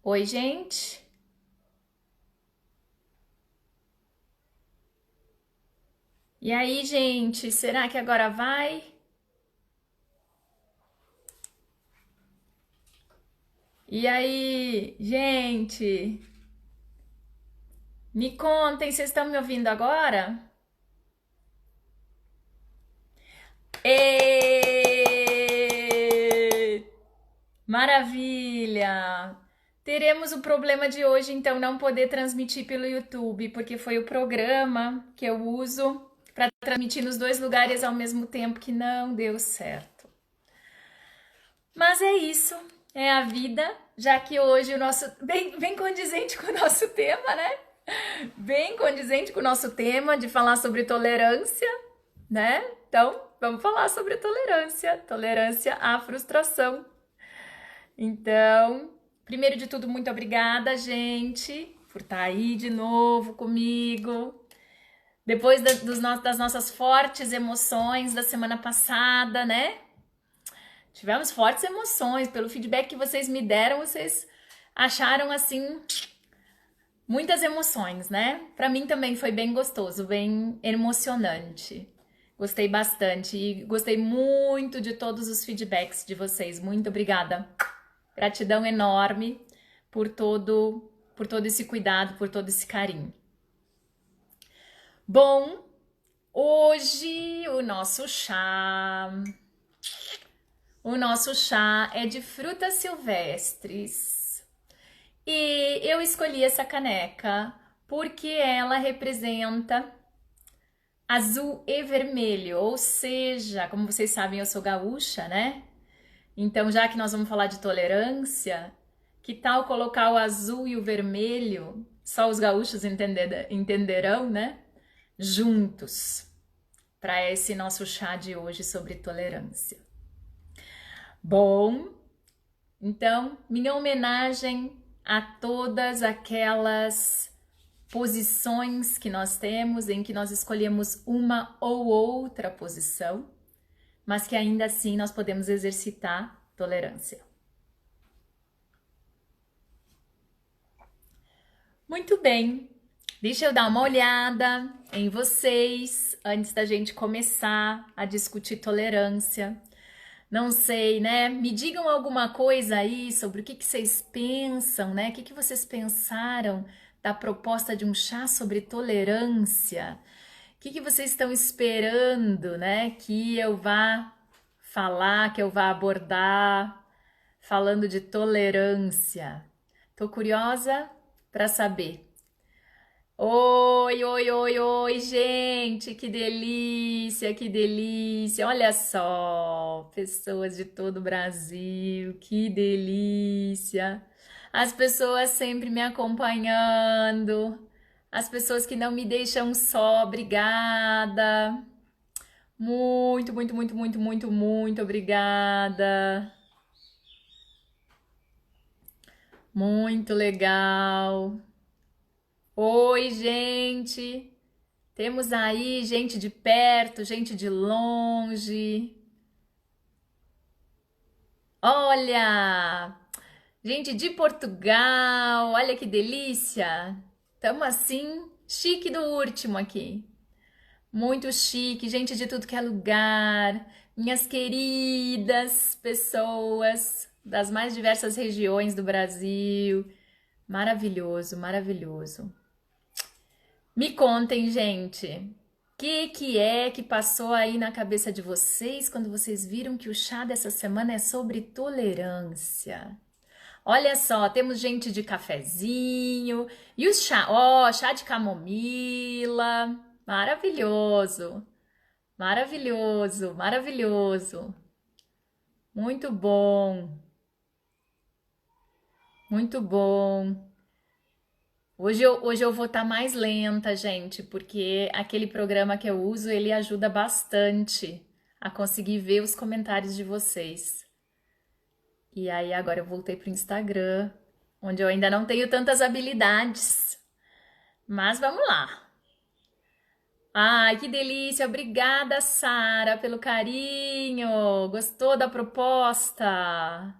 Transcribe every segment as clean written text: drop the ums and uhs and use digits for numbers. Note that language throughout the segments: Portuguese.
Oi, gente. E aí, gente? Será que agora vai? E aí, gente? Me contem, vocês estão me ouvindo agora? Ê! Maravilha! Teremos o problema de hoje, então, não poder transmitir pelo YouTube, porque foi o programa que eu uso para transmitir nos dois lugares ao mesmo tempo que não deu certo. Mas é isso, é a vida, já que hoje o nosso. Bem condizente com o nosso tema, né? Bem condizente com o nosso tema de falar sobre tolerância, né? Então, vamos falar sobre tolerância, tolerância à frustração. Então, primeiro de tudo, muito obrigada, gente, por estar aí de novo comigo. Depois das nossas fortes emoções da semana passada, né? Tivemos fortes emoções, pelo feedback que vocês me deram, vocês acharam assim muitas emoções, né? Para mim também foi bem gostoso, bem emocionante. Gostei bastante e gostei muito de todos os feedbacks de vocês. Muito obrigada. Gratidão enorme por todo esse cuidado, por todo esse carinho. Bom, hoje o nosso chá é de frutas silvestres. E eu escolhi essa caneca porque ela representa azul e vermelho, ou seja, como vocês sabem, eu sou gaúcha, né? Então, já que nós vamos falar de tolerância, que tal colocar o azul e o vermelho? Só os gaúchos entenderão, né? Juntos, para esse nosso chá de hoje sobre tolerância. Bom, então, minha homenagem a todas aquelas posições que nós temos, em que nós escolhemos uma ou outra posição, mas que ainda assim nós podemos exercitar tolerância. Muito bem, deixa eu dar uma olhada em vocês antes da gente começar a discutir tolerância. Não sei, né? Me digam alguma coisa aí sobre o que vocês pensam, né? O que vocês pensaram da proposta de um chá sobre tolerância? O que vocês estão esperando, né? Que eu vá falar, que eu vá abordar, falando de tolerância. Tô curiosa para saber. Oi, oi, oi, oi, gente, que delícia, que delícia. Olha só, pessoas de todo o Brasil, que delícia. As pessoas sempre me acompanhando, as pessoas que não me deixam só, obrigada. Muito, muito, muito, muito, muito, muito obrigada. Muito legal. Oi, gente. Temos aí gente de perto, gente de longe. Olha, gente de Portugal. Olha que delícia. Tamo assim, chique do último aqui. Muito chique, gente de tudo que é lugar. Minhas queridas pessoas das mais diversas regiões do Brasil. Maravilhoso, maravilhoso. Me contem, gente, que é que passou aí na cabeça de vocês quando vocês viram que o chá dessa semana é sobre tolerância? Olha só, temos gente de cafezinho e o chá, ó, chá de camomila, maravilhoso, maravilhoso, maravilhoso, muito bom, muito bom. Hoje eu vou estar mais lenta, gente, porque aquele programa que eu uso, ele ajuda bastante a conseguir ver os comentários de vocês. E aí agora eu voltei pro Instagram, onde eu ainda não tenho tantas habilidades. Mas vamos lá. Ai, que delícia! Obrigada, Sara, pelo carinho. Gostou da proposta?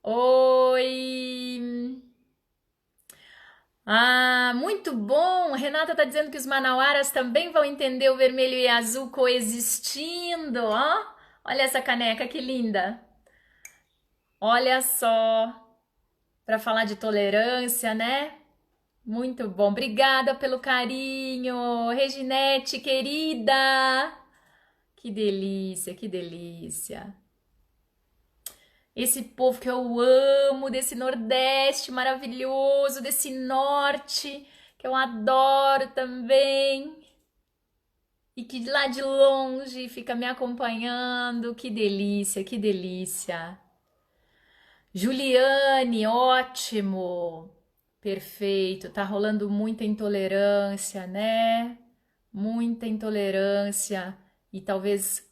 Oi! Muito bom! Renata tá dizendo que os manauaras também vão entender o vermelho e azul coexistindo, ó. Olha essa caneca que linda. Olha só, para falar de tolerância, né? Muito bom. Obrigada pelo carinho, Reginete, querida. Que delícia, que delícia. Esse povo que eu amo, desse Nordeste maravilhoso, desse Norte, que eu adoro também. E que de lá de longe fica me acompanhando. Que delícia, que delícia. Juliane, ótimo. Perfeito. Tá rolando muita intolerância, né? Muita intolerância. E talvez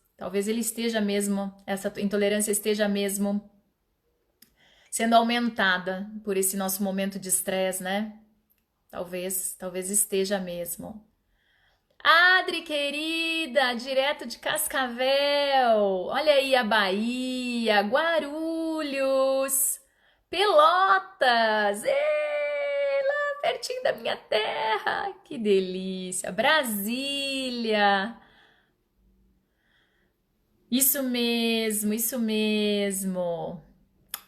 ele esteja mesmo, essa intolerância esteja mesmo sendo aumentada por esse nosso momento de estresse, né? Talvez esteja mesmo. Adri, querida, direto de Cascavel. Olha aí a Bahia, Guarulhos, Pelotas, lá pertinho da minha terra. Que delícia. Brasília. Isso mesmo, isso mesmo.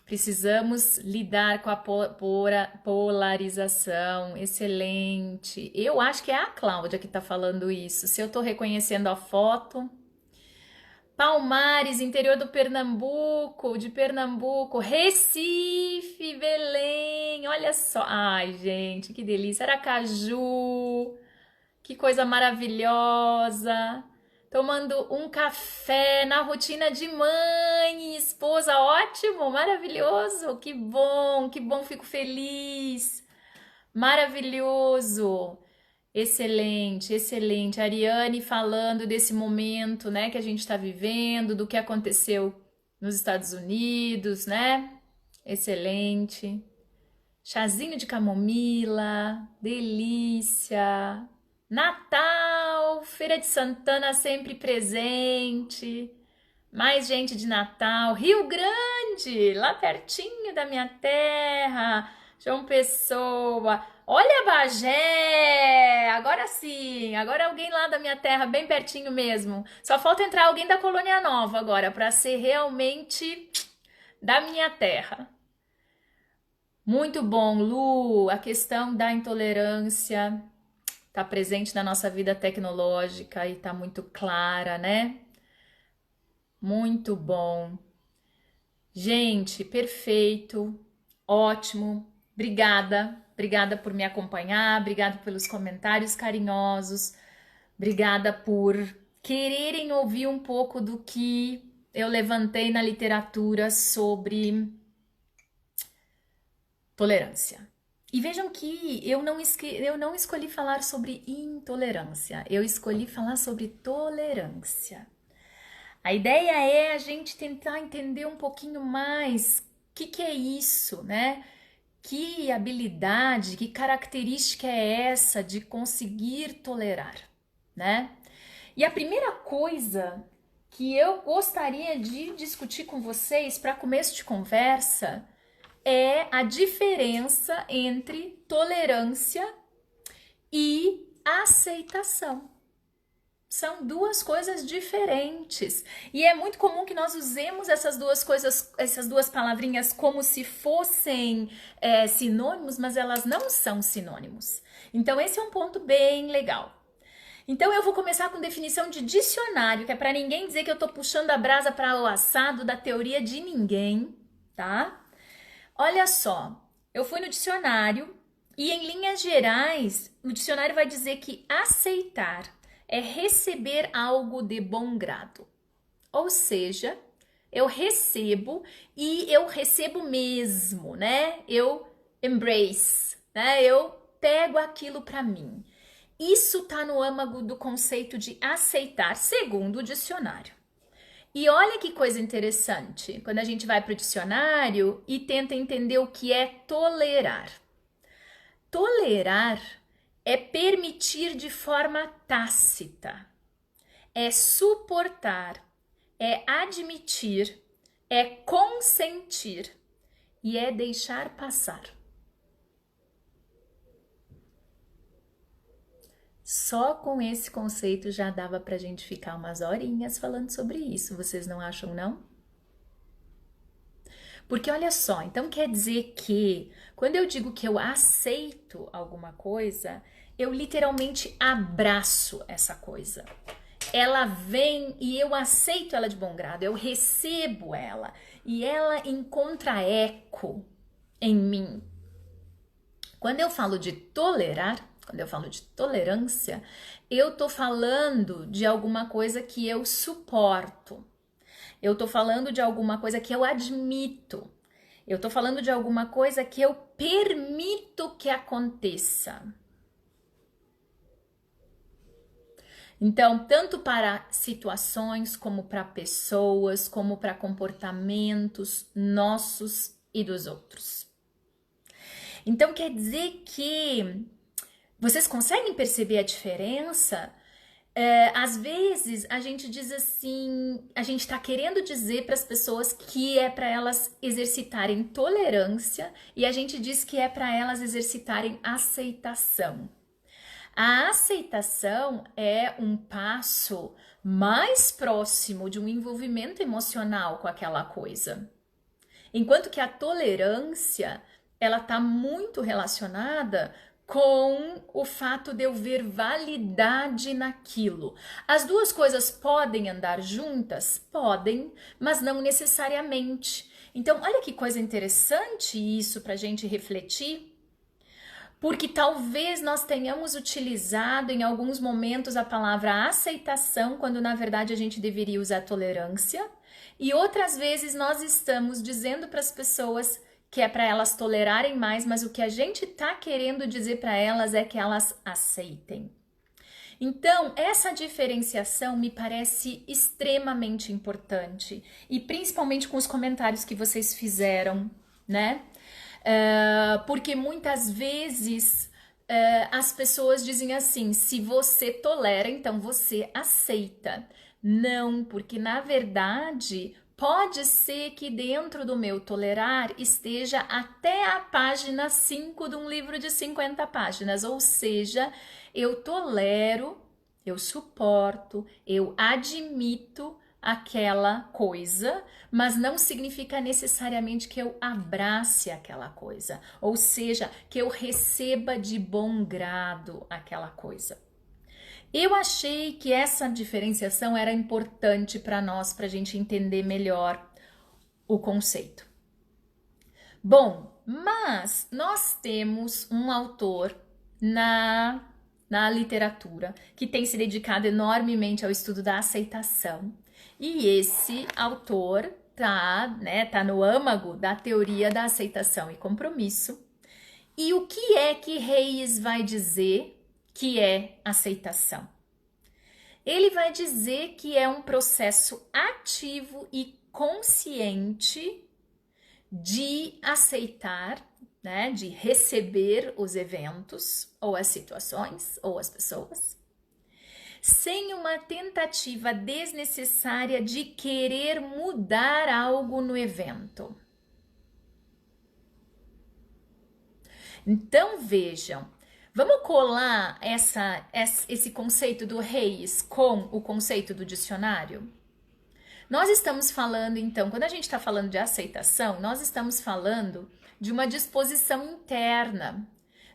Precisamos lidar com a polarização. Excelente. Eu acho que é a Cláudia que está falando isso. Se eu estou reconhecendo a foto. Palmares, interior do Pernambuco, de Pernambuco. Recife, Belém. Olha só. Ai, gente, que delícia. Aracaju. Que coisa maravilhosa. Tomando um café na rotina de mãe e esposa, ótimo, maravilhoso, que bom, fico feliz, maravilhoso, excelente, excelente. Ariane falando desse momento, né, que a gente está vivendo, do que aconteceu nos Estados Unidos, né, excelente. Chazinho de camomila, delícia. Natal, Feira de Santana sempre presente. Mais gente de Natal. Rio Grande, lá pertinho da minha terra. João Pessoa. Olha Bagé! Agora sim, agora alguém lá da minha terra, bem pertinho mesmo. Só falta entrar alguém da Colônia Nova agora para ser realmente da minha terra. Muito bom, Lu. A questão da intolerância está presente na nossa vida tecnológica e está muito clara, né? Muito bom. Gente, perfeito, ótimo. Obrigada, obrigada por me acompanhar, obrigada pelos comentários carinhosos, obrigada por quererem ouvir um pouco do que eu levantei na literatura sobre tolerância. E vejam que eu não escolhi falar sobre intolerância, eu escolhi falar sobre tolerância. A ideia é a gente tentar entender um pouquinho mais o que é isso, né? Que habilidade, que característica é essa de conseguir tolerar, né? E a primeira coisa que eu gostaria de discutir com vocês para começo de conversa é a diferença entre tolerância e aceitação. São duas coisas diferentes. E é muito comum que nós usemos essas duas coisas, essas duas palavrinhas como se fossem sinônimos, mas elas não são sinônimos. Então, esse é um ponto bem legal. Então, eu vou começar com definição de dicionário, que é para ninguém dizer que eu estou puxando a brasa para o assado da teoria de ninguém, tá? Olha só, eu fui no dicionário e em linhas gerais, o dicionário vai dizer que aceitar é receber algo de bom grado. Ou seja, eu recebo e eu recebo mesmo, né? Eu embrace, né? Eu pego aquilo para mim. Isso tá no âmago do conceito de aceitar, segundo o dicionário. E olha que coisa interessante, quando a gente vai para o dicionário e tenta entender o que é tolerar. Tolerar é permitir de forma tácita, é suportar, é admitir, é consentir e é deixar passar. Só com esse conceito já dava pra gente ficar umas horinhas falando sobre isso, vocês não acham, não? Porque olha só, então quer dizer que quando eu digo que eu aceito alguma coisa, eu literalmente abraço essa coisa. Ela vem e eu aceito ela de bom grado, eu recebo ela e ela encontra eco em mim. Quando eu falo de tolerar, quando eu falo de tolerância, eu tô falando de alguma coisa que eu suporto. Eu tô falando de alguma coisa que eu admito. Eu tô falando de alguma coisa que eu permito que aconteça. Então, tanto para situações, como para pessoas, como para comportamentos nossos e dos outros. Então, quer dizer que vocês conseguem perceber a diferença? Às vezes a gente diz assim, a gente está querendo dizer para as pessoas que é para elas exercitarem tolerância e a gente diz que é para elas exercitarem aceitação. A aceitação é um passo mais próximo de um envolvimento emocional com aquela coisa. Enquanto que a tolerância, ela está muito relacionada com o fato de eu ver validade naquilo. As duas coisas podem andar juntas? Podem, mas não necessariamente. Então, olha que coisa interessante isso para a gente refletir. Porque talvez nós tenhamos utilizado em alguns momentos a palavra aceitação, quando na verdade a gente deveria usar tolerância, e outras vezes nós estamos dizendo para as pessoas que é para elas tolerarem mais, mas o que a gente está querendo dizer para elas é que elas aceitem. Então, essa diferenciação me parece extremamente importante, e principalmente com os comentários que vocês fizeram, né? Porque muitas vezes as pessoas dizem assim: se você tolera, então você aceita. Não, porque na verdade pode ser que dentro do meu tolerar esteja até a página 5 de um livro de 50 páginas, ou seja, eu tolero, eu suporto, eu admito aquela coisa, mas não significa necessariamente que eu abrace aquela coisa, ou seja, que eu receba de bom grado aquela coisa. Eu achei que essa diferenciação era importante para nós, para a gente entender melhor o conceito. Bom, mas nós temos um autor na literatura que tem se dedicado enormemente ao estudo da aceitação. E esse autor tá no âmago da teoria da aceitação e compromisso. E o que é que Reis vai dizer que é aceitação? Ele vai dizer que é um processo ativo e consciente de aceitar, né, de receber os eventos, ou as situações, ou as pessoas, sem uma tentativa desnecessária de querer mudar algo no evento. Então vejam, vamos colar esse conceito do Reis com o conceito do dicionário? Nós estamos falando, então, quando a gente está falando de aceitação, nós estamos falando de uma disposição interna,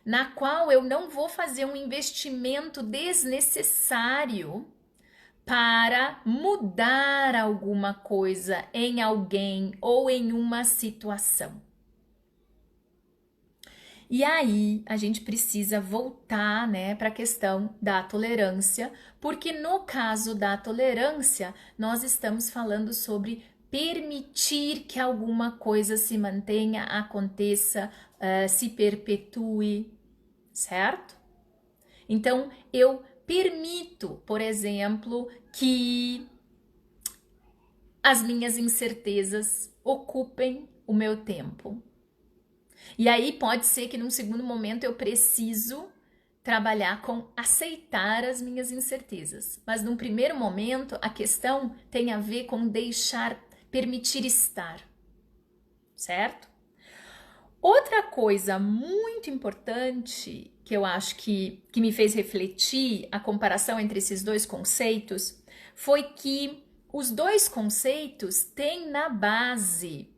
na qual eu não vou fazer um investimento desnecessário para mudar alguma coisa em alguém ou em uma situação. E aí a gente precisa voltar, né, para a questão da tolerância, porque no caso da tolerância, nós estamos falando sobre permitir que alguma coisa se mantenha, aconteça, se perpetue, certo? Então, eu permito, por exemplo, que as minhas incertezas ocupem o meu tempo. E aí pode ser que num segundo momento eu preciso trabalhar com aceitar as minhas incertezas. Mas num primeiro momento a questão tem a ver com deixar, permitir estar, certo? Outra coisa muito importante que eu acho que me fez refletir a comparação entre esses dois conceitos foi que os dois conceitos têm na base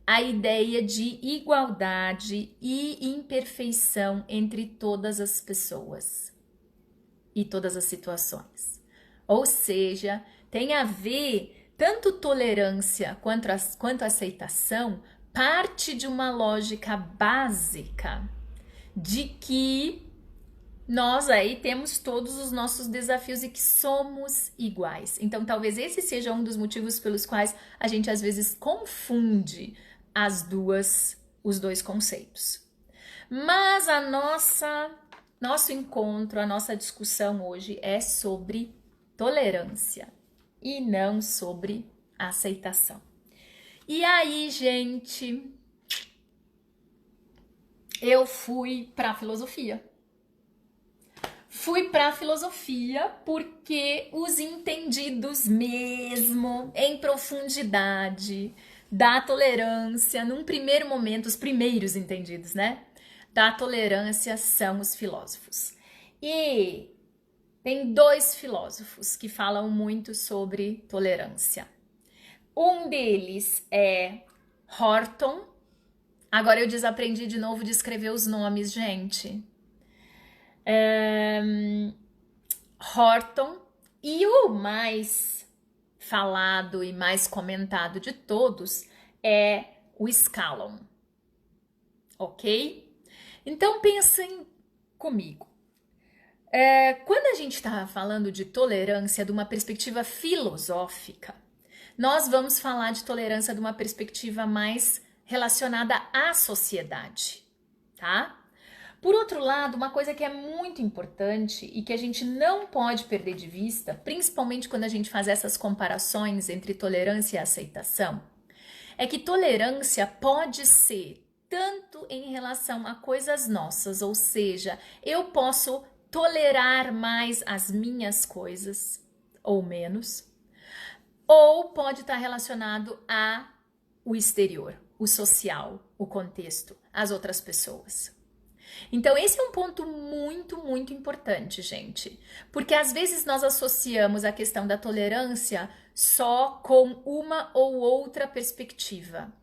a ideia de igualdade e imperfeição entre todas as pessoas e todas as situações. Ou seja, tem a ver tanto tolerância quanto aceitação, parte de uma lógica básica de que nós aí temos todos os nossos desafios e que somos iguais. Então, talvez esse seja um dos motivos pelos quais a gente às vezes confunde os dois conceitos. Mas nosso encontro, a nossa discussão hoje é sobre tolerância e não sobre aceitação. E aí, gente, eu fui para a filosofia. Fui para a filosofia porque os entendidos mesmo, em profundidade, da tolerância, num primeiro momento, os primeiros entendidos, né? Da tolerância são os filósofos. E tem dois filósofos que falam muito sobre tolerância. Um deles é Horton. Agora eu desaprendi de novo de escrever os nomes, gente. Horton. E o mais falado e mais comentado de todos é o Scallon. Ok? Então pensem comigo. Quando a gente está falando de tolerância de uma perspectiva filosófica, nós vamos falar de tolerância de uma perspectiva mais relacionada à sociedade, tá? Por outro lado, uma coisa que é muito importante e que a gente não pode perder de vista, principalmente quando a gente faz essas comparações entre tolerância e aceitação, é que tolerância pode ser tanto em relação a coisas nossas, ou seja, eu posso tolerar mais as minhas coisas ou menos, ou pode estar relacionado ao exterior, o social, o contexto, as outras pessoas. Então esse é um ponto muito, muito importante, gente, porque às vezes nós associamos a questão da tolerância só com uma ou outra perspectiva,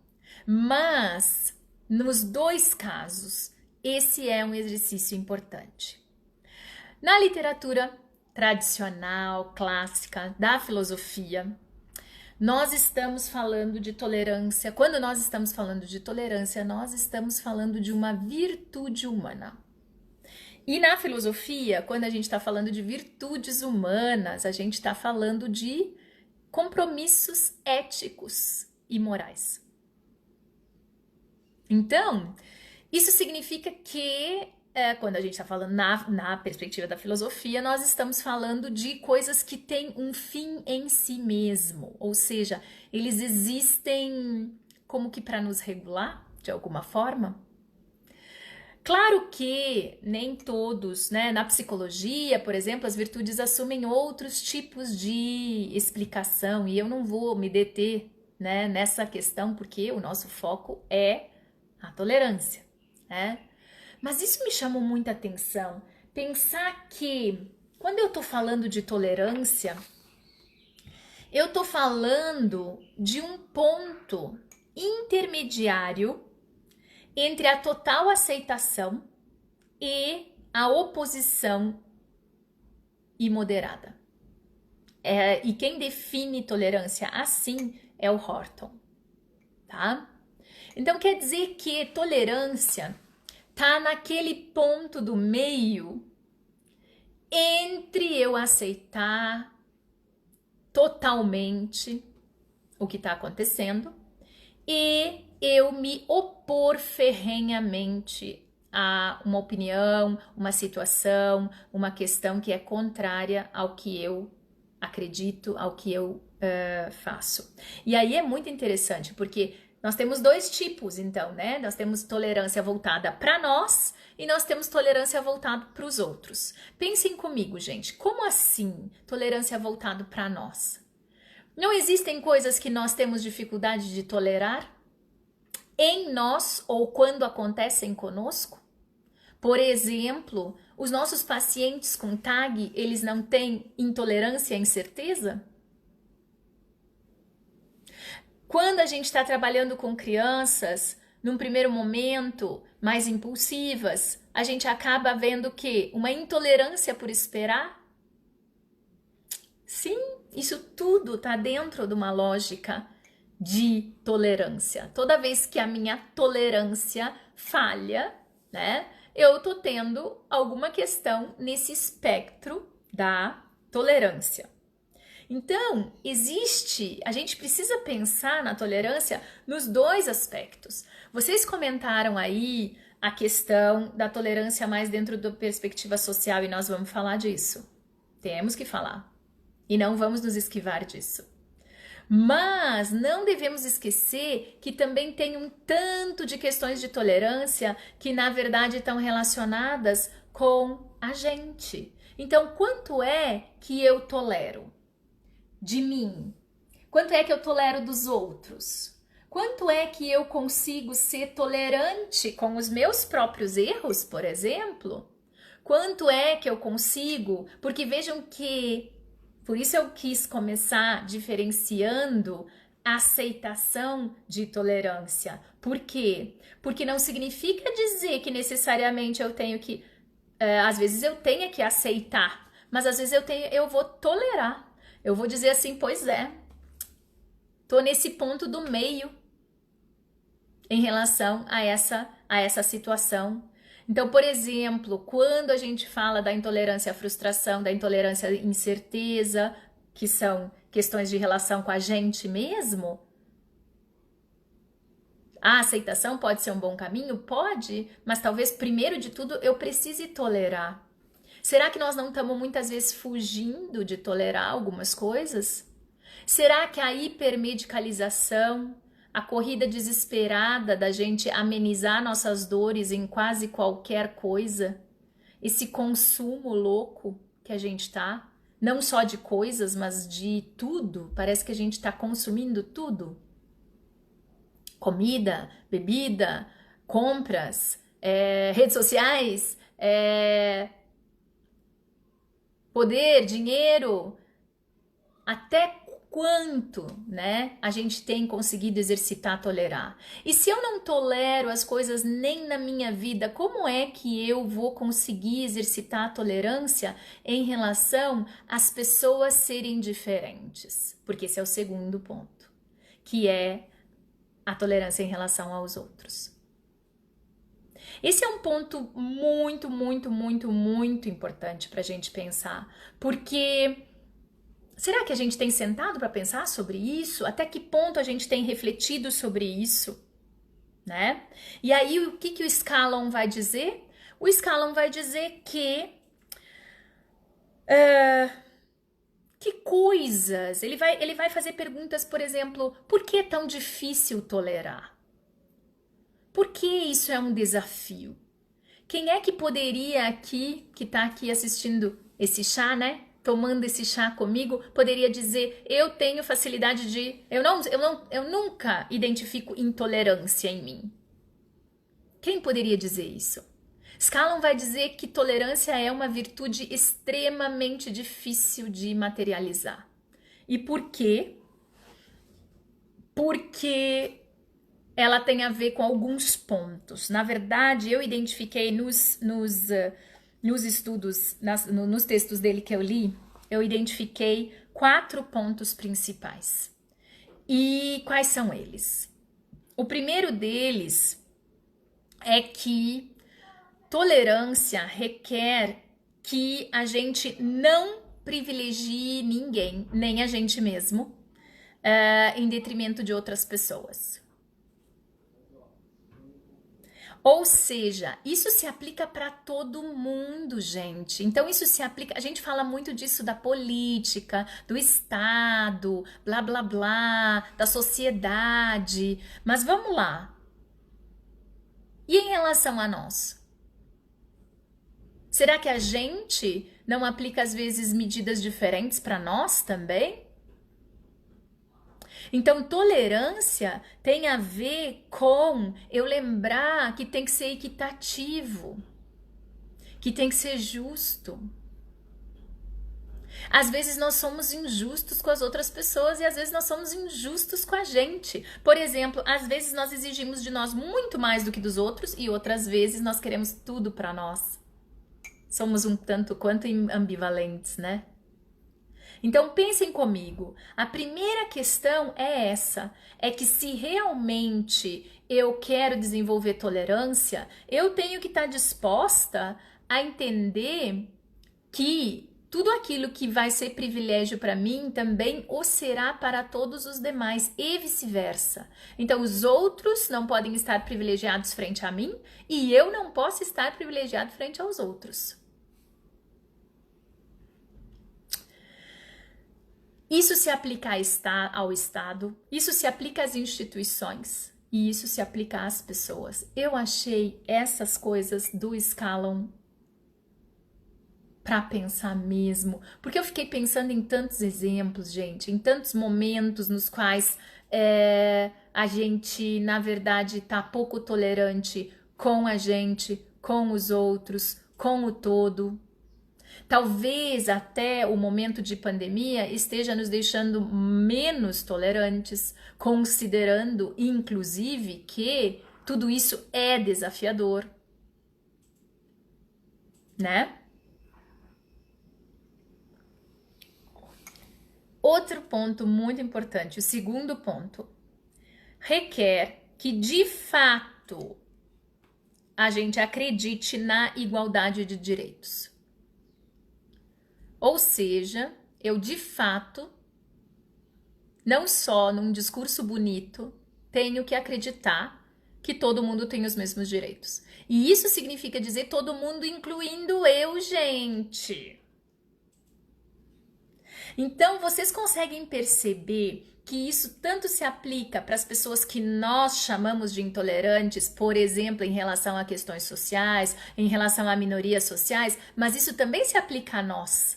mas nos dois casos, esse é um exercício importante. Na literatura tradicional, clássica, da filosofia, nós estamos falando de tolerância. Quando nós estamos falando de tolerância, nós estamos falando de uma virtude humana. E na filosofia, quando a gente está falando de virtudes humanas, a gente está falando de compromissos éticos e morais. Então, isso significa que quando a gente está falando na perspectiva da filosofia, nós estamos falando de coisas que têm um fim em si mesmo, ou seja, eles existem como que para nos regular de alguma forma. Claro que nem todos, né? Na psicologia, por exemplo, as virtudes assumem outros tipos de explicação e eu não vou me deter, né, nessa questão porque o nosso foco é a tolerância, né? Mas isso me chamou muita atenção, pensar que quando eu tô falando de tolerância, eu tô falando de um ponto intermediário entre a total aceitação e a oposição imoderada. E quem define tolerância assim é o Horton, tá? Então quer dizer que tolerância tá naquele ponto do meio entre eu aceitar totalmente o que está acontecendo e eu me opor ferrenhamente a uma opinião, uma situação, uma questão que é contrária ao que eu acredito, ao que eu faço. E aí é muito interessante, porque nós temos dois tipos, então, né? Nós temos tolerância voltada para nós e nós temos tolerância voltada para os outros. Pensem comigo, gente, como assim tolerância voltada para nós? Não existem coisas que nós temos dificuldade de tolerar? em nós ou quando acontecem conosco? Por exemplo, os nossos pacientes com TAG, eles não têm intolerância à incerteza? Quando a gente está trabalhando com crianças, num primeiro momento, mais impulsivas, a gente acaba vendo que uma intolerância por esperar? Sim, isso tudo está dentro de uma lógica de tolerância. Toda vez que a minha tolerância falha, né, eu tô tendo alguma questão nesse espectro da tolerância. Então, a gente precisa pensar na tolerância nos dois aspectos. Vocês comentaram aí a questão da tolerância mais dentro da perspectiva social e nós vamos falar disso. Temos que falar. E não vamos nos esquivar disso. Mas não devemos esquecer que também tem um tanto de questões de tolerância que na verdade estão relacionadas com a gente. Então, quanto é que eu tolero de mim? Quanto é que eu tolero dos outros? Quanto é que eu consigo ser tolerante com os meus próprios erros, por exemplo? Quanto é que eu consigo? Porque vejam que, por isso eu quis começar diferenciando a aceitação de tolerância. Por quê? Porque não significa dizer que necessariamente eu tenho que, às vezes eu tenho que aceitar, mas às vezes eu vou tolerar. Eu vou dizer assim, pois é, tô nesse ponto do meio em relação a essa situação. Então, por exemplo, quando a gente fala da intolerância à frustração, da intolerância à incerteza, que são questões de relação com a gente mesmo, a aceitação pode ser um bom caminho? Pode, mas talvez primeiro de tudo eu precise tolerar. Será que nós não estamos muitas vezes fugindo de tolerar algumas coisas? Será que a hipermedicalização, a corrida desesperada da gente amenizar nossas dores em quase qualquer coisa, esse consumo louco que a gente tá, não só de coisas, mas de tudo, parece que a gente tá consumindo tudo? Comida, bebida, compras, redes sociais, poder, dinheiro, até quanto, né, a gente tem conseguido exercitar, tolerar. E se eu não tolero as coisas nem na minha vida, como é que eu vou conseguir exercitar a tolerância em relação às pessoas serem diferentes? Porque esse é o segundo ponto, que é a tolerância em relação aos outros. Esse é um ponto muito, muito, muito, muito importante para a gente pensar, porque será que a gente tem sentado para pensar sobre isso? Até que ponto a gente tem refletido sobre isso, né? E aí o que o Scallon vai dizer? O Scallon vai dizer que coisas, ele vai fazer perguntas, por exemplo, por que é tão difícil tolerar? Por que isso é um desafio? Quem é que poderia aqui, que está aqui assistindo esse chá, né? Tomando esse chá comigo, poderia dizer, eu tenho facilidade de... Eu nunca identifico intolerância em mim. Quem poderia dizer isso? Scallon vai dizer que tolerância é uma virtude extremamente difícil de materializar. E por quê? Porque ela tem a ver com alguns pontos. Na verdade, eu identifiquei nos estudos, nos textos dele que eu li, eu identifiquei 4 pontos principais. E quais são eles? O primeiro deles é que tolerância requer que a gente não privilegie ninguém, nem a gente mesmo, em detrimento de outras pessoas. Ou seja, isso se aplica para todo mundo, gente. Então isso se aplica, a gente fala muito disso da política, do Estado, blá blá blá, da sociedade. Mas vamos lá. E em relação a nós? Será que a gente não aplica às vezes medidas diferentes para nós também? Então, tolerância tem a ver com eu lembrar que tem que ser equitativo, que tem que ser justo. Às vezes nós somos injustos com as outras pessoas e às vezes nós somos injustos com a gente. Por exemplo, às vezes nós exigimos de nós muito mais do que dos outros e outras vezes nós queremos tudo para nós. Somos um tanto quanto ambivalentes, né? Então pensem comigo, a primeira questão é essa, é que se realmente eu quero desenvolver tolerância, eu tenho que estar disposta a entender que tudo aquilo que vai ser privilégio para mim também o será para todos os demais e vice-versa. Então os outros não podem estar privilegiados frente a mim e eu não posso estar privilegiado frente aos outros. Isso se aplica ao Estado, isso se aplica às instituições e isso se aplica às pessoas. Eu achei essas coisas do Scallon para pensar mesmo, porque eu fiquei pensando em tantos exemplos, gente, em tantos momentos nos quais a gente, na verdade, tá pouco tolerante com a gente, com os outros, com o todo. Talvez até o momento de pandemia esteja nos deixando menos tolerantes, considerando, inclusive, que tudo isso é desafiador, né? Outro ponto muito importante, o segundo ponto, requer que de fato a gente acredite na igualdade de direitos. Ou seja, eu de fato, não só num discurso bonito, tenho que acreditar que todo mundo tem os mesmos direitos. E isso significa dizer todo mundo, incluindo eu, gente. Então, vocês conseguem perceber que isso tanto se aplica para as pessoas que nós chamamos de intolerantes, por exemplo, em relação a questões sociais, em relação a minorias sociais, mas isso também se aplica a nós.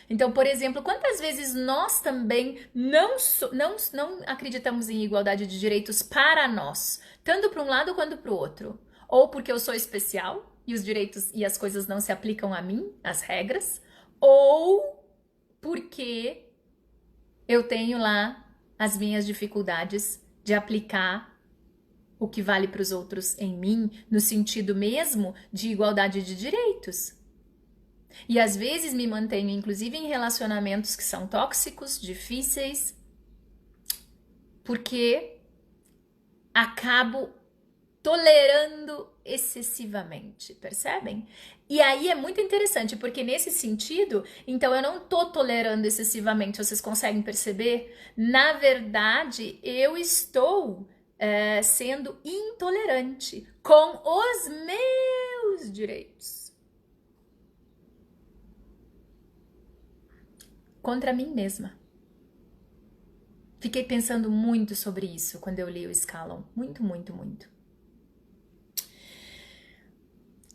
Então, por exemplo, quantas vezes nós também não acreditamos em igualdade de direitos para nós, tanto para um lado quanto para o outro? Ou porque eu sou especial e os direitos e as coisas não se aplicam a mim, as regras, ou porque eu tenho lá as minhas dificuldades de aplicar o que vale para os outros em mim, no sentido mesmo de igualdade de direitos. E às vezes me mantenho, inclusive, em relacionamentos que são tóxicos, difíceis, porque acabo tolerando excessivamente, percebem? E aí é muito interessante, porque nesse sentido, então eu não tô tolerando excessivamente, vocês conseguem perceber? Na verdade, eu estou sendo intolerante com os meus direitos. Contra mim mesma. Fiquei pensando muito sobre isso quando eu li o Scallon. Muito, muito, muito.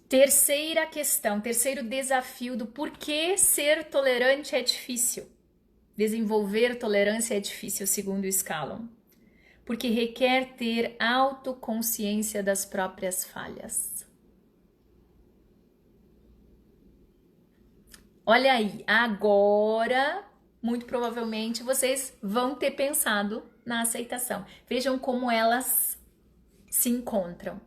Terceira questão, terceiro desafio do porquê ser tolerante é difícil. Desenvolver tolerância é difícil, segundo o Scallon. Porque requer ter autoconsciência das próprias falhas. Olha aí, agora, muito provavelmente, vocês vão ter pensado na aceitação. Vejam como elas se encontram.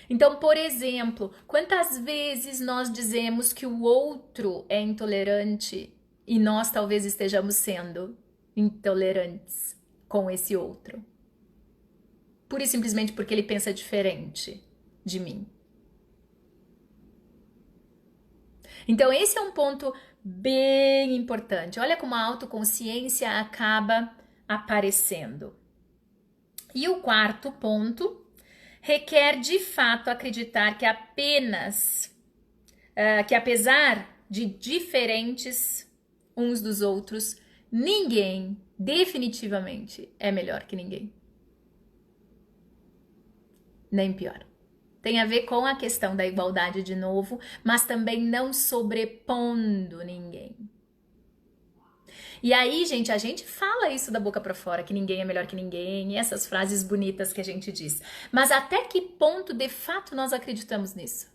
Então, por exemplo, quantas vezes nós dizemos que o outro é intolerante e nós talvez estejamos sendo intolerantes com esse outro? Pura e simplesmente porque ele pensa diferente de mim. Então, esse é um ponto bem importante. Olha como a autoconsciência acaba aparecendo. E o quarto ponto requer de fato acreditar que que apesar de diferentes uns dos outros, ninguém definitivamente é melhor que ninguém. Nem pior. Tem a ver com a questão da igualdade de novo, mas também não sobrepondo ninguém. E aí, gente, a gente fala isso da boca pra fora, que ninguém é melhor que ninguém, e essas frases bonitas que a gente diz. Mas até que ponto, de fato, nós acreditamos nisso?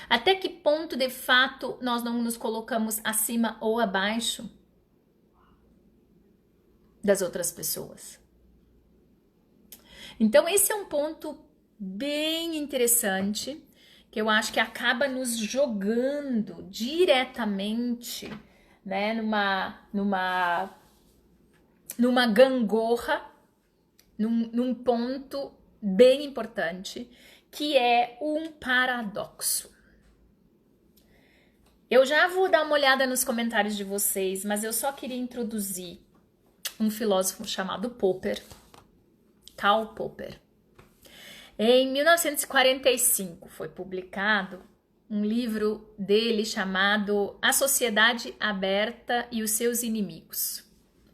Até que ponto, de fato, nós não nos colocamos acima ou abaixo das outras pessoas? Então, esse é um ponto bem interessante, que eu acho que acaba nos jogando diretamente, né, numa gangorra, num ponto bem importante, que é um paradoxo. Eu já vou dar uma olhada nos comentários de vocês, mas eu só queria introduzir um filósofo chamado Popper, Karl Popper. Em 1945 foi publicado um livro dele chamado A Sociedade Aberta e os Seus Inimigos.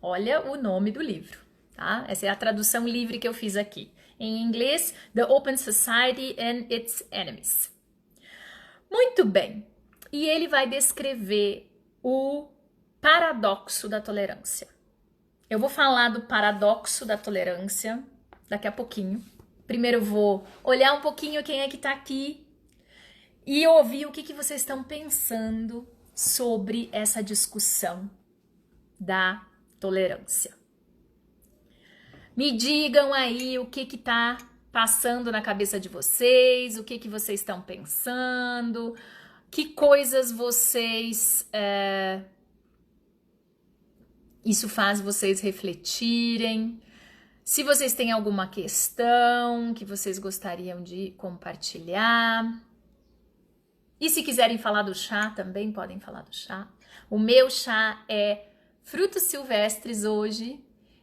Olha o nome do livro, tá? Essa é a tradução livre que eu fiz aqui. Em inglês, The Open Society and Its Enemies. Muito bem. E ele vai descrever o paradoxo da tolerância. Eu vou falar do paradoxo da tolerância daqui a pouquinho. Primeiro eu vou olhar um pouquinho quem é que tá aqui e ouvir o que vocês estão pensando sobre essa discussão da tolerância. Me digam aí o que tá passando na cabeça de vocês, o que vocês estão pensando, que coisas vocês... isso faz vocês refletirem. Se vocês têm alguma questão que vocês gostariam de compartilhar. E se quiserem falar do chá, também podem falar do chá. O meu chá é frutos silvestres hoje.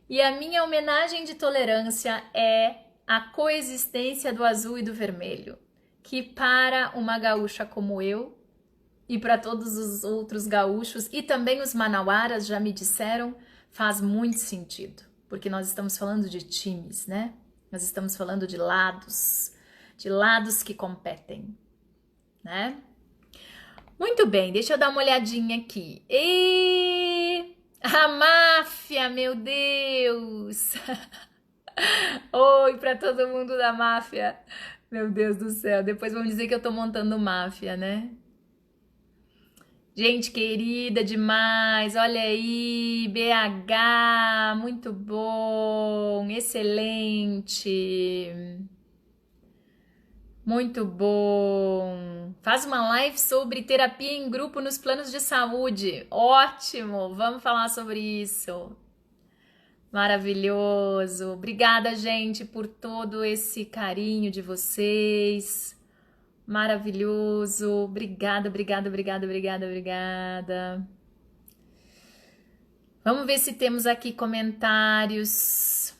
E a minha homenagem de tolerância é a coexistência do azul e do vermelho. Que para uma gaúcha como eu, e para todos os outros gaúchos, e também os manauaras já me disseram, faz muito sentido. Porque nós estamos falando de times, né? Nós estamos falando de lados que competem, né? Muito bem, deixa eu dar uma olhadinha aqui. E a máfia, meu Deus! Oi para todo mundo da máfia. Meu Deus do céu, depois vão dizer que eu tô montando máfia, né? Gente querida demais, olha aí, BH, muito bom, excelente, muito bom. Faz uma live sobre terapia em grupo nos planos de saúde, ótimo, vamos falar sobre isso. Maravilhoso, obrigada, gente, por todo esse carinho de vocês. Maravilhoso, obrigada. Vamos ver se temos aqui comentários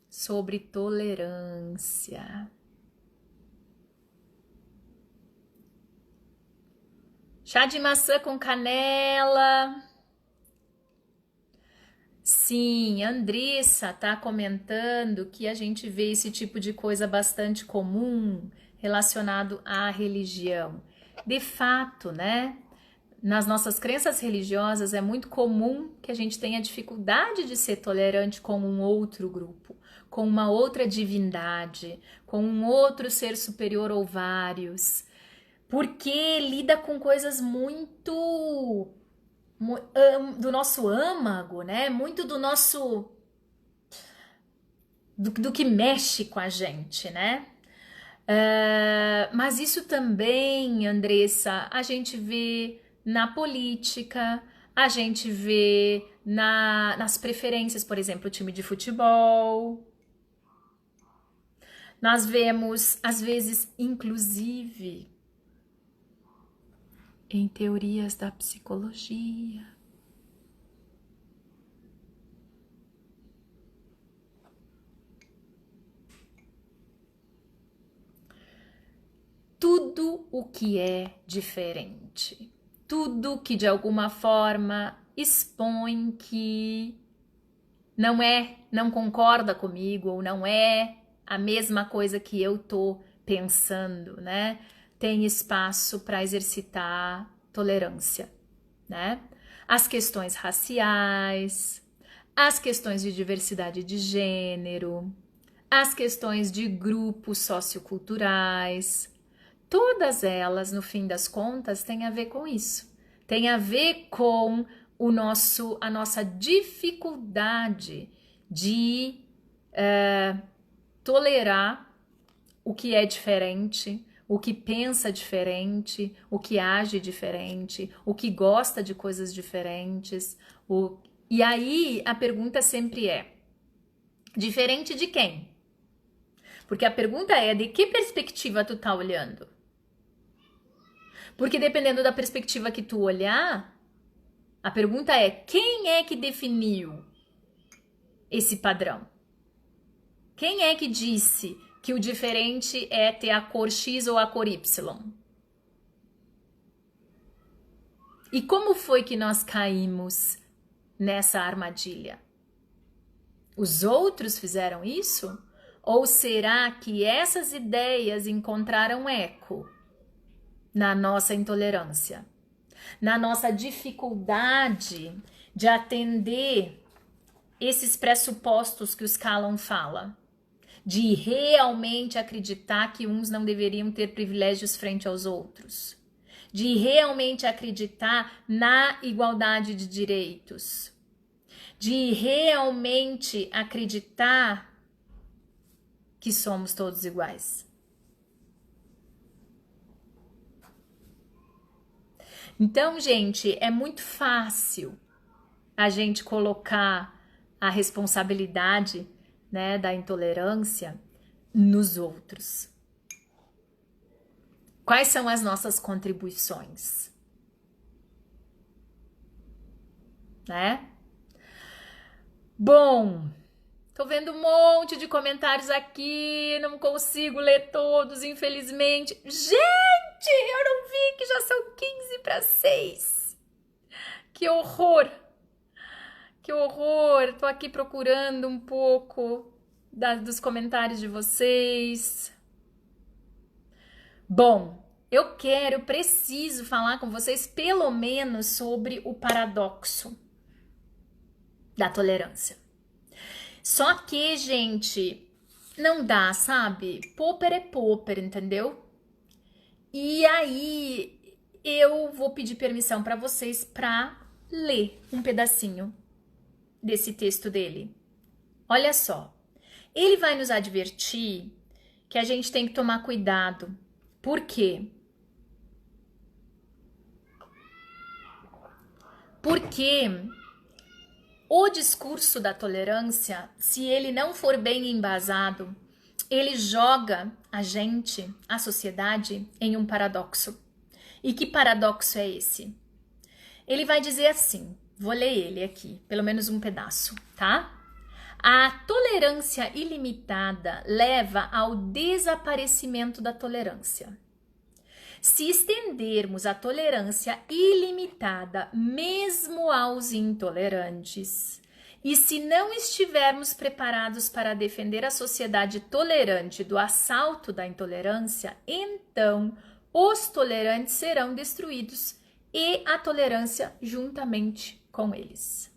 sobre tolerância. Chá de maçã com canela. Sim, Andressa tá comentando que a gente vê esse tipo de coisa bastante comum relacionado à religião. De fato, né? Nas nossas crenças religiosas é muito comum que a gente tenha dificuldade de ser tolerante com um outro grupo, com uma outra divindade, com um outro ser superior ou vários, porque lida com coisas muito do nosso âmago, né? Muito do nosso do que mexe com a gente, né? Mas isso também, Andressa, a gente vê na política, a gente vê nas preferências, por exemplo, o time de futebol. Nós vemos, às vezes, inclusive, em teorias da psicologia. Tudo o que é diferente, tudo que de alguma forma expõe que não concorda comigo ou não é a mesma coisa que eu tô pensando, né? Tem espaço para exercitar tolerância, né? as questões raciais, as questões de diversidade de gênero, as questões de grupos socioculturais, todas elas, no fim das contas, têm a ver com isso. Tem a ver com a nossa dificuldade de tolerar o que é diferente, o que pensa diferente, o que age diferente, o que gosta de coisas diferentes. E aí a pergunta sempre é: diferente de quem? Porque a pergunta é: de que perspectiva tu tá olhando? Porque dependendo da perspectiva que tu olhar, a pergunta é: quem é que definiu esse padrão? Quem é que disse que o diferente é ter a cor X ou a cor Y? E como foi que nós caímos nessa armadilha? Os outros fizeram isso? Ou será que essas ideias encontraram eco na nossa intolerância, na nossa dificuldade de atender esses pressupostos que o Scallon fala, de realmente acreditar que uns não deveriam ter privilégios frente aos outros, de realmente acreditar na igualdade de direitos, de realmente acreditar que somos todos iguais. Então, gente, é muito fácil a gente colocar a responsabilidade, né, da intolerância nos outros. Quais são as nossas contribuições? Né? Bom, tô vendo um monte de comentários aqui, não consigo ler todos, infelizmente. Gente, eu não vi que já são 15 para 6. Que horror! Que horror! Tô aqui procurando um pouco dos comentários de vocês. Bom, preciso falar com vocês pelo menos sobre o paradoxo da tolerância. Só que, gente, não dá, sabe? Popper é Popper, entendeu? E aí eu vou pedir permissão para vocês para ler um pedacinho desse texto dele. Olha só, ele vai nos advertir que a gente tem que tomar cuidado. Por quê? Porque o discurso da tolerância, se ele não for bem embasado, ele joga a gente, a sociedade, em um paradoxo. E que paradoxo é esse? Ele vai dizer assim, vou ler ele aqui, pelo menos um pedaço, tá? A tolerância ilimitada leva ao desaparecimento da tolerância. Se estendermos a tolerância ilimitada mesmo aos intolerantes, e se não estivermos preparados para defender a sociedade tolerante do assalto da intolerância, então os tolerantes serão destruídos e a tolerância juntamente com eles.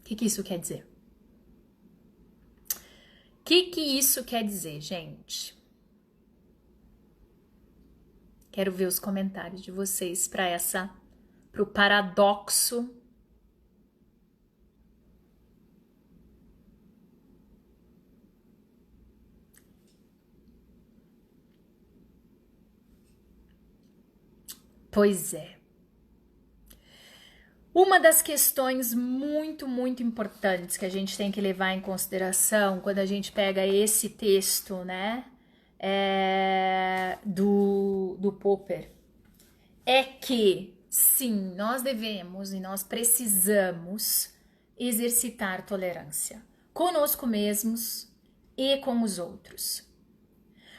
O que isso quer dizer? O que isso quer dizer, gente? Quero ver os comentários de vocês para o paradoxo . Pois é. Uma das questões muito, muito importantes que a gente tem que levar em consideração quando a gente pega esse texto, né, do Popper, é que, sim, nós devemos e nós precisamos exercitar tolerância conosco mesmos e com os outros.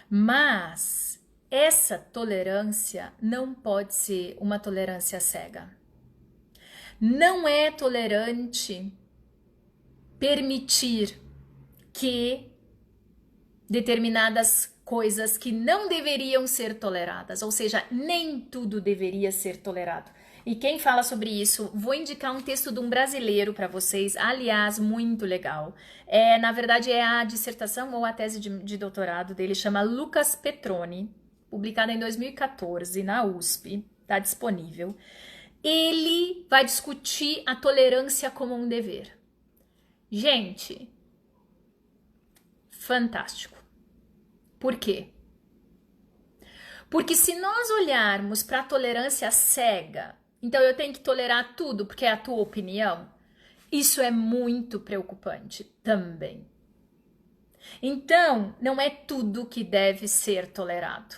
Mas essa tolerância não pode ser uma tolerância cega. Não é tolerante permitir que determinadas coisas que não deveriam ser toleradas, ou seja, nem tudo deveria ser tolerado. E quem fala sobre isso, vou indicar um texto de um brasileiro para vocês, aliás, muito legal. Na verdade, é a dissertação ou a tese de doutorado dele, chama Lucas Petroni, publicada em 2014 na USP, está disponível. Ele vai discutir a tolerância como um dever. Gente, fantástico. Por quê? Porque se nós olharmos para a tolerância cega, então eu tenho que tolerar tudo porque é a tua opinião, isso é muito preocupante também. Então, não é tudo que deve ser tolerado.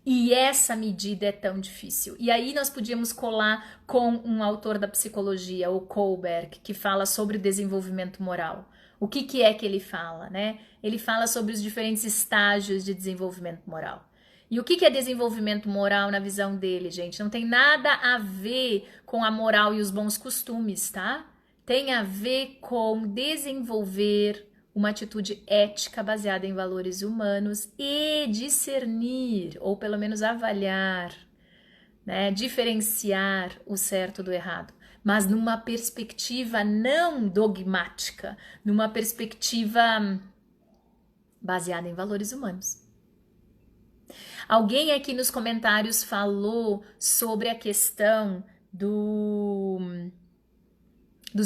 E essa medida é tão difícil. E aí nós podíamos colar com um autor da psicologia, o Kohlberg, que fala sobre o desenvolvimento moral. O que é que ele fala, né? Ele fala sobre os diferentes estágios de desenvolvimento moral. E o que é desenvolvimento moral na visão dele, gente? Não tem nada a ver com a moral e os bons costumes, tá? Tem a ver com desenvolver uma atitude ética baseada em valores humanos e discernir, ou pelo menos avaliar, né, diferenciar o certo do errado, mas numa perspectiva não dogmática, numa perspectiva baseada em valores humanos. Alguém aqui nos comentários falou sobre a questão dos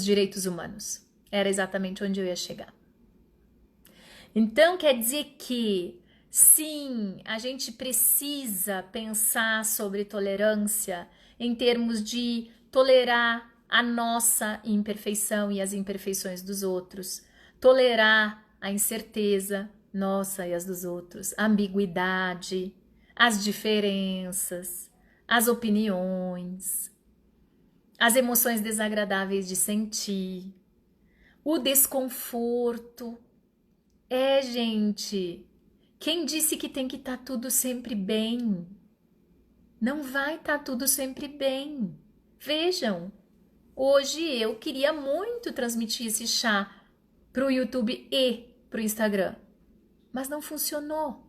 direitos humanos. Era exatamente onde eu ia chegar. Então, quer dizer que, sim, a gente precisa pensar sobre tolerância em termos de tolerar a nossa imperfeição e as imperfeições dos outros, tolerar a incerteza nossa e as dos outros, a ambiguidade, as diferenças, as opiniões, as emoções desagradáveis de sentir, o desconforto. Gente, quem disse que tem que estar tudo sempre bem? Não vai estar tudo sempre bem. Vejam, hoje eu queria muito transmitir esse chá para o YouTube e para o Instagram, mas não funcionou.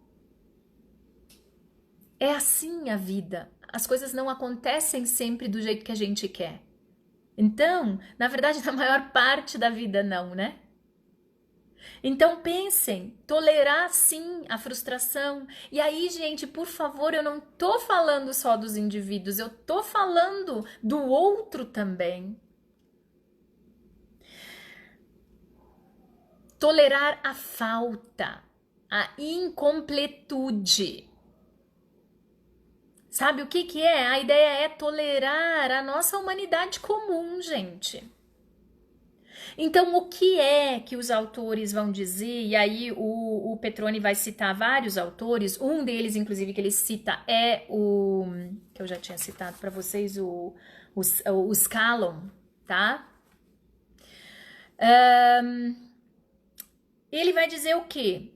É assim a vida. As coisas não acontecem sempre do jeito que a gente quer. Então, na verdade, na maior parte da vida não, né? Então pensem, tolerar sim a frustração. E aí, gente, por favor, eu não tô falando só dos indivíduos, eu tô falando do outro também. Tolerar a falta, a incompletude. Sabe o que é? A ideia é tolerar a nossa humanidade comum, gente. Então, o que é que os autores vão dizer? E aí o Petroni vai citar vários autores. Um deles, inclusive, que ele cita é o que eu já tinha citado para vocês, o Scallon, tá? Ele vai dizer o quê?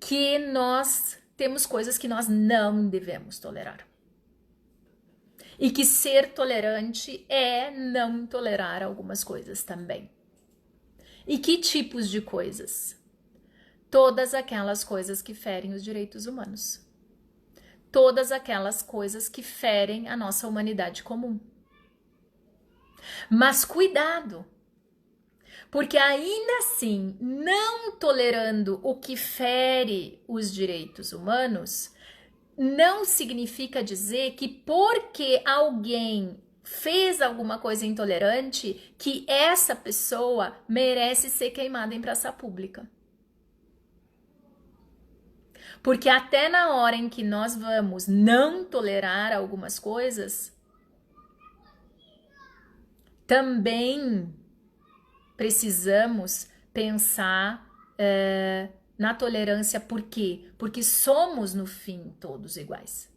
Que nós temos coisas que nós não devemos tolerar. E que ser tolerante é não tolerar algumas coisas também. E que tipos de coisas? Todas aquelas coisas que ferem os direitos humanos. Todas aquelas coisas que ferem a nossa humanidade comum. Mas cuidado! Porque ainda assim, não tolerando o que fere os direitos humanos, não significa dizer que porque alguém fez alguma coisa intolerante, que essa pessoa merece ser queimada em praça pública. Porque até na hora em que nós vamos não tolerar algumas coisas, também precisamos pensar na tolerância. Por quê? Porque somos, no fim, todos iguais.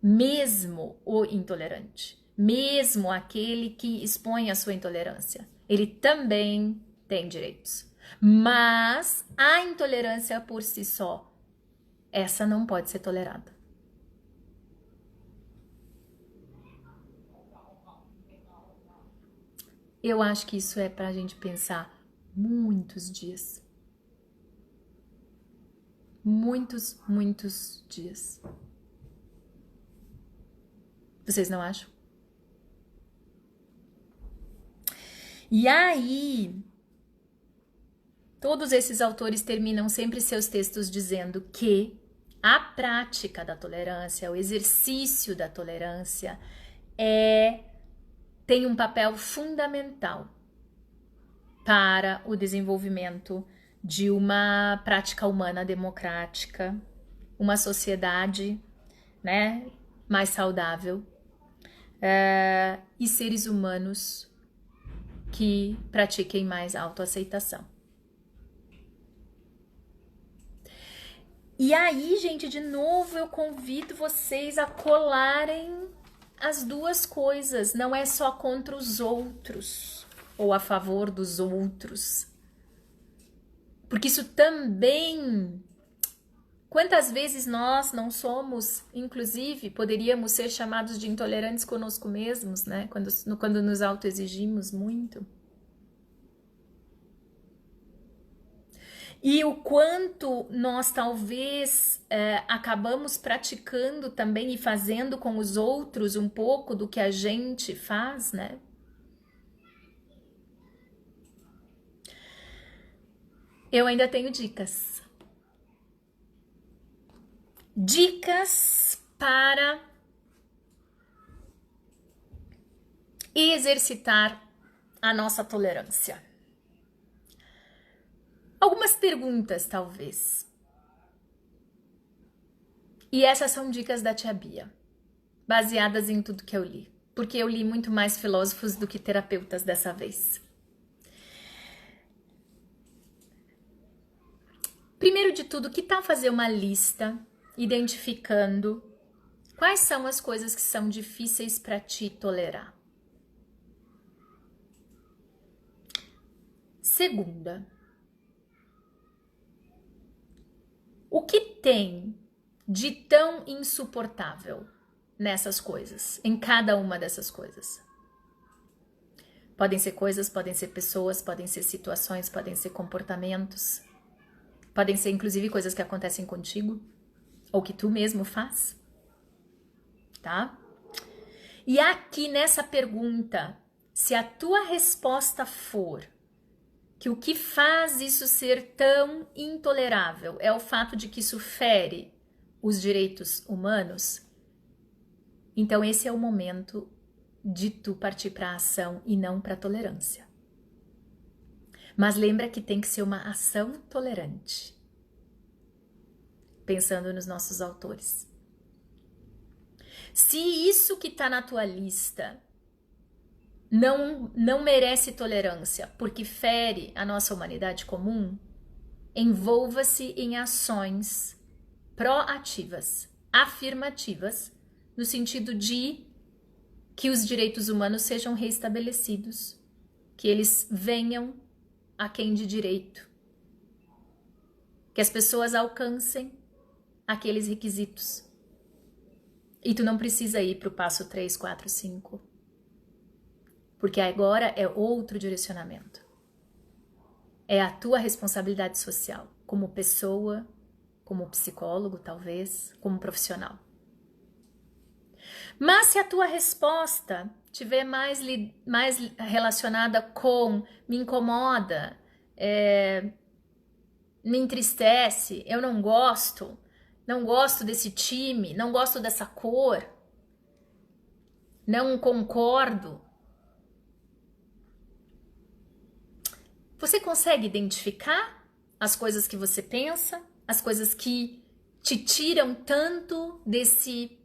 Mesmo o intolerante, mesmo aquele que expõe a sua intolerância, ele também tem direitos. Mas a intolerância por si só, essa não pode ser tolerada. Eu acho que isso é para a gente pensar muitos dias. Muitos, muitos dias. Vocês não acham? E aí, todos esses autores terminam sempre seus textos dizendo que a prática da tolerância, o exercício da tolerância, tem um papel fundamental para o desenvolvimento de uma prática humana democrática, uma sociedade, né, mais saudável, e seres humanos que pratiquem mais autoaceitação. E aí, gente, de novo eu convido vocês a colarem as duas coisas. Não é só contra os outros ou a favor dos outros. Porque isso também... Quantas vezes nós não somos, inclusive, poderíamos ser chamados de intolerantes conosco mesmos, né? Quando nos autoexigimos muito. E o quanto nós talvez acabamos praticando também e fazendo com os outros um pouco do que a gente faz, né? Eu ainda tenho dicas. Dicas para exercitar a nossa tolerância. Algumas perguntas, talvez. E essas são dicas da Tia Bia, baseadas em tudo que eu li. Porque eu li muito mais filósofos do que terapeutas dessa vez. Primeiro de tudo, que tal fazer uma lista identificando quais são as coisas que são difíceis para ti tolerar? Segunda, o que tem de tão insuportável nessas coisas, em cada uma dessas coisas? Podem ser coisas, podem ser pessoas, podem ser situações, podem ser comportamentos, podem ser inclusive coisas que acontecem contigo ou que tu mesmo faz, tá? E aqui nessa pergunta, se a tua resposta for que o que faz isso ser tão intolerável é o fato de que isso fere os direitos humanos, então esse é o momento de tu partir para a ação e não para a tolerância. Mas lembra que tem que ser uma ação tolerante. Pensando nos nossos autores. Se isso que está na tua lista não merece tolerância, porque fere a nossa humanidade comum, envolva-se em ações proativas, afirmativas, no sentido de que os direitos humanos sejam reestabelecidos, que eles venham a quem de direito, que as pessoas alcancem aqueles requisitos. E tu não precisa ir para o passo 3, 4, 5. Porque agora é outro direcionamento. É a tua responsabilidade social, como pessoa, como psicólogo, talvez, como profissional. Mas se a tua resposta tiver mais relacionada com me incomoda, me entristece, eu não gosto desse time, não gosto dessa cor, não concordo. Você consegue identificar as coisas que você pensa, as coisas que te tiram tanto desse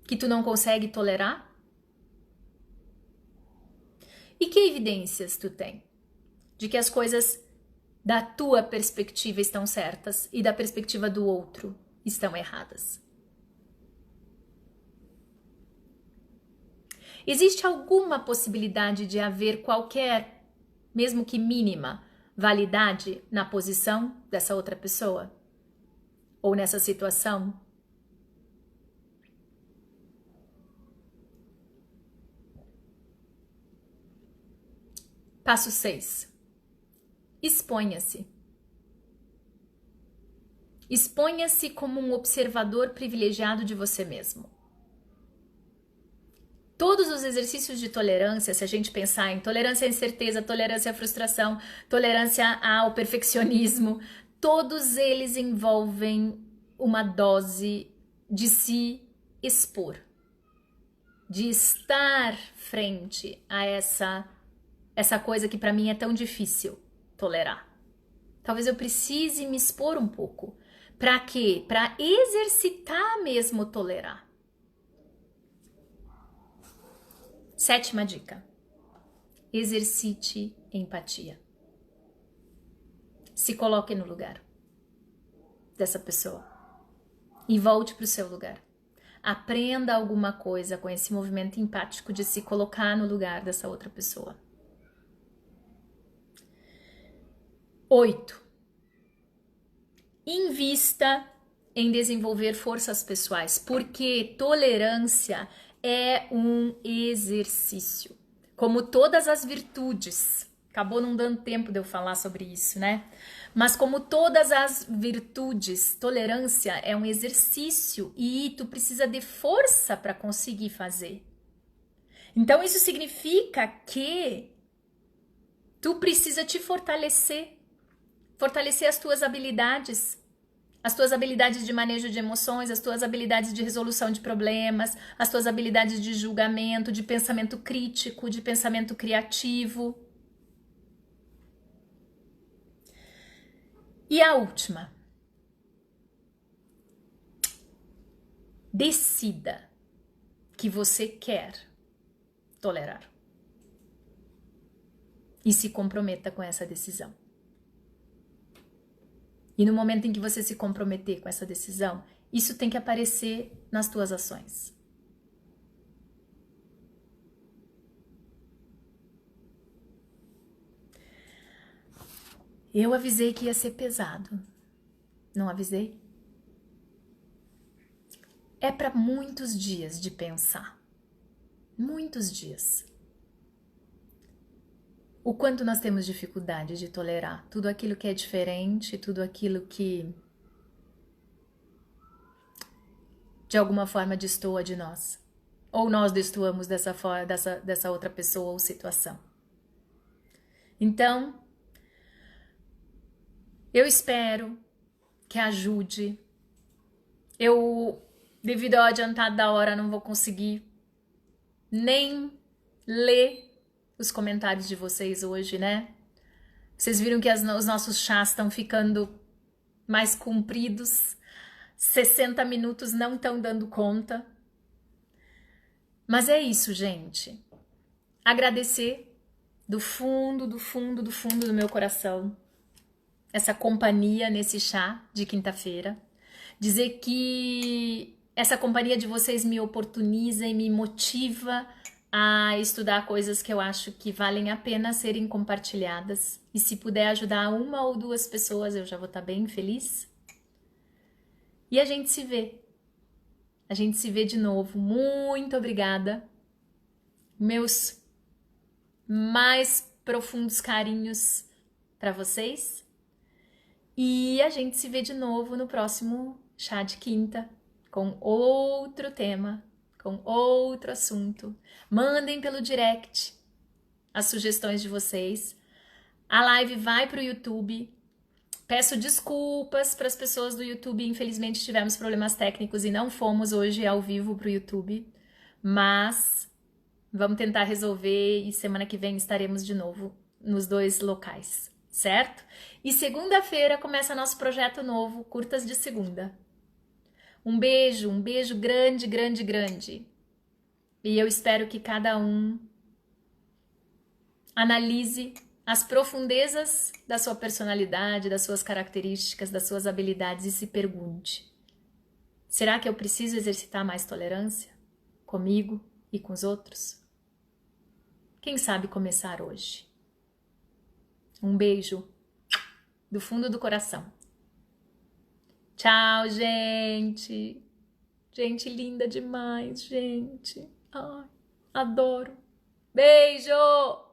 que tu não consegue tolerar? E que evidências tu tem de que as coisas da tua perspectiva estão certas e da perspectiva do outro estão erradas? Existe alguma possibilidade de haver qualquer, mesmo que mínima, validade na posição dessa outra pessoa? Ou nessa situação? Passo 6. Exponha-se. Exponha-se como um observador privilegiado de você mesmo. Todos os exercícios de tolerância, se a gente pensar em tolerância à incerteza, tolerância à frustração, tolerância ao perfeccionismo, todos eles envolvem uma dose de se expor, de estar frente a essa coisa que para mim é tão difícil tolerar. Talvez eu precise me expor um pouco. Para quê? Para exercitar mesmo tolerar. 7ª dica. Exercite empatia. Se coloque no lugar dessa pessoa e volte para o seu lugar. Aprenda alguma coisa com esse movimento empático de se colocar no lugar dessa outra pessoa. 8. Invista em desenvolver forças pessoais, porque tolerância é um exercício, como todas as virtudes. Acabou não dando tempo de eu falar sobre isso, né? Mas como todas as virtudes, tolerância é um exercício e tu precisa de força para conseguir fazer. Então isso significa que tu precisa te fortalecer as tuas habilidades de manejo de emoções, as tuas habilidades de resolução de problemas, as tuas habilidades de julgamento, de pensamento crítico, de pensamento criativo. E a última. Decida que você quer tolerar. E se comprometa com essa decisão. E no momento em que você se comprometer com essa decisão, isso tem que aparecer nas tuas ações. Eu avisei que ia ser pesado. Não avisei? É para muitos dias de pensar. Muitos dias. O quanto nós temos dificuldade de tolerar tudo aquilo que é diferente, tudo aquilo que de alguma forma destoa de nós. Ou nós destoamos dessa outra pessoa ou situação. Então, eu espero que ajude. Eu, devido ao adiantado da hora, não vou conseguir nem ler os comentários de vocês hoje, né? Vocês viram que os nossos chás estão ficando mais compridos. 60 minutos não estão dando conta. Mas é isso, gente. Agradecer do fundo do meu coração essa companhia nesse chá de quinta-feira. Dizer que essa companhia de vocês me oportuniza e me motiva a estudar coisas que eu acho que valem a pena serem compartilhadas. E se puder ajudar uma ou duas pessoas, eu já vou estar bem feliz. E a gente se vê. A gente se vê de novo. Muito obrigada. Meus mais profundos carinhos para vocês. E a gente se vê de novo no próximo chá de quinta, com outro tema, com outro assunto. Mandem pelo direct as sugestões de vocês. A live vai para o YouTube. Peço desculpas para as pessoas do YouTube. Infelizmente tivemos problemas técnicos e não fomos hoje ao vivo para o YouTube. Mas vamos tentar resolver e semana que vem estaremos de novo nos 2 locais, certo? E segunda-feira começa nosso projeto novo, Curtas de Segunda. Um beijo grande, grande, grande. E eu espero que cada um analise as profundezas da sua personalidade, das suas características, das suas habilidades e se pergunte: será que eu preciso exercitar mais tolerância comigo e com os outros? Quem sabe começar hoje? Um beijo do fundo do coração. Tchau, gente. Gente linda demais, gente. Ai, adoro. Beijo!